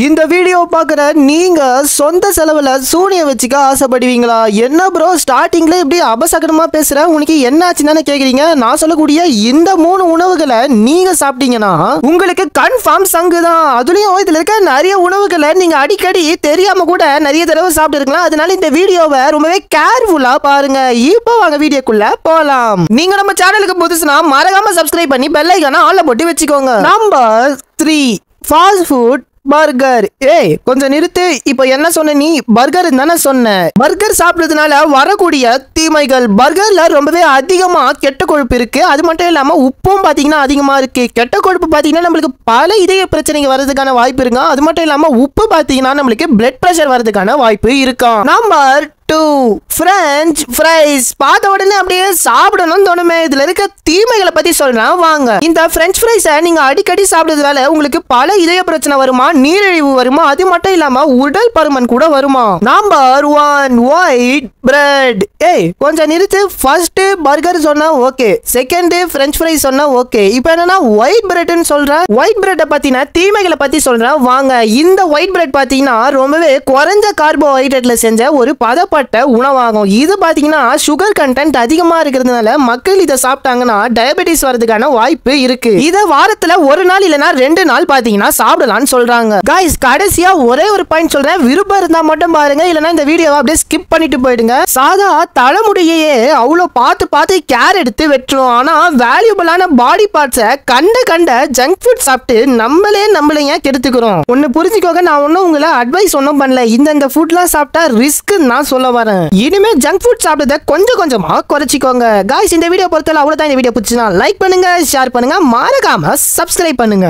இந்த வீடியோ பார்க்குற நீங்க சொந்த செலவுல சூனிய வச்சுக்க ஆசைப்படுவீங்களா? என்ன ப்ரோ ஸ்டார்டிங்ல இப்படி அபசகனமா பேசுற, உனக்கு என்ன ஆச்சுன்னு கேக்குறீங்க? நான் சொல்லக்கூடிய இந்த 3 உணவுகளை நீங்க சாப்பிட்டீங்கன்னா உங்களுக்கு கன்ஃபார்ம் சங்கு தான். அதுலயும் இதுல இருக்க நிறைய உணவுகளை நீங்க அடிக்கடி தெரியாம கூட நிறைய தடவை சாப்பிட்டு இருக்கலாம். அதனால இந்த வீடியோவை ரொம்பவே கேர்ஃபுல்லா பாருங்க. இப்போ வாங்க வீடியோக்குள்ள போலாம். நீங்க நம்ம சேனலுக்கு புதுசுனா மறக்காம சப்ஸ்கிரைப் பண்ணி பெல் ஐகானை ஆல்ல போட்டு வச்சுக்கோங்க. Number 3 fast food burger. ஏய் கொஞ்சம் நிறுத்து. இப்போ என்ன சொன்ன நீ? பர்கர் தானே சொன்ன. பர்கர் சாப்பிடுறதுனால வரக்கூடிய தீமைகள். பர்கர்ல ரொம்பவே அதிகமா கெட்ட கொழுப்பு இருக்கு. அது மட்டும் இல்லாம உப்பும் பாத்தீங்கன்னா அதிகமா இருக்கு. கெட்ட கொழுப்பு பாத்தீங்கன்னா நம்மளுக்கு பல இதய பிரச்சனைகள் வர்றதுக்கான வாய்ப்பு இருக்கு. அது மட்டும் இல்லாம உப்பு பாத்தீங்கன்னா நம்மளுக்கு பிளட் பிரஷர் வர்றதுக்கான வாய்ப்பு இருக்கும். Number 2 French fries. பார்த்த உடனே அப்படியே சாப்பிடணும்னு தோணுமே. இதுல இருக்க தீமைகளை பத்தி சொல்றேன் வாங்க. இந்த பிரெஞ்ச் ஃப்ரைஸை நீங்க அடிக்கடி சாப்பிடுறதுனால உங்களுக்கு பல இதய பிரச்சனை வருமா, நீரிழிவு வருமா, அது மட்டும் இல்லாம உடல் பருமன் கூட வருமா. Number 1 white bread. ஏய் கொஞ்சம் நிறுத்து. ஃபர்ஸ்ட் பர்கர் சொன்னா ஓகே, செகண்ட் பிரெஞ்ச் ஃப்ரைஸ் சொன்னா ஓகே, இப்போ என்னன்னா ஒயிட் பிரெட்னு சொல்றேன். ஒயிட் பிரெட்டை பத்தின தீமைகளை பத்தி சொல்றேன் வாங்க. இந்த ஒயிட் பிரெட் பாத்தீங்கன்னா ரொம்பவே குறைஞ்ச கார்போஹைட்ரேட்ல செஞ்ச ஒரு பதப்பட்ட உணவாகும். இது பாத்தீங்கன்னா சுகர் கண்டென்ட் அதிகமா இருக்கிறதுனால மக்கள் இதை சாப்பிட்டாங்கன்னா டயபெட்டிஸ் வரதுக்கான வாய்ப்பு இருக்கு. இத வாரத்துல ஒரு நாள் இல்லனா 2 நாள் பாத்தீங்கன்னா சாப்பிடலாம்னு சொல்றாங்க. गाइस கடைசியா ஒரே ஒரு பாயிண்ட் சொல்றேன், விருப்பம் இருந்தா மட்டும் பாருங்க, இல்லனா இந்த வீடியோவை அப்படியே ஸ்கிப் பண்ணிட்டு போயிடுங்க. சாதா தலைமுடியே அவ்வளோ பார்த்து கேர் எடுத்து வெட்டுறோம். ஆனா வேல்யூபிளான பாடி பார்ட்ஸை கண்ட ஜங்க் ஃபுட் சாப்பிட்டு நம்மளையே கெடுத்துக்கிறோம். ஒன்னு புரிஞ்சுக்கோங்க, நான் ஒன்னும் உங்களை அட்வைஸ் ஒன்னும் பண்ணல. இந்த ஃபுட்லாம் சாப்பிட்டா ரிஸ்க் நான் சொல்ல வரேன். இனிமே ஜங்க் ஃபுட் சாப்பிட்டதை கொஞ்சமா குறைச்சிக்கோங்க. गाइस இந்த வீடியோ பொறுத்தவரை அவ்வளவுதான். இந்த வீடியோ பிடிச்சினா லைக் பண்ணுங்க, ஷேர் பண்ணுங்க, மறக்காம சப்ஸ்கிரைப் பண்ணுங்க.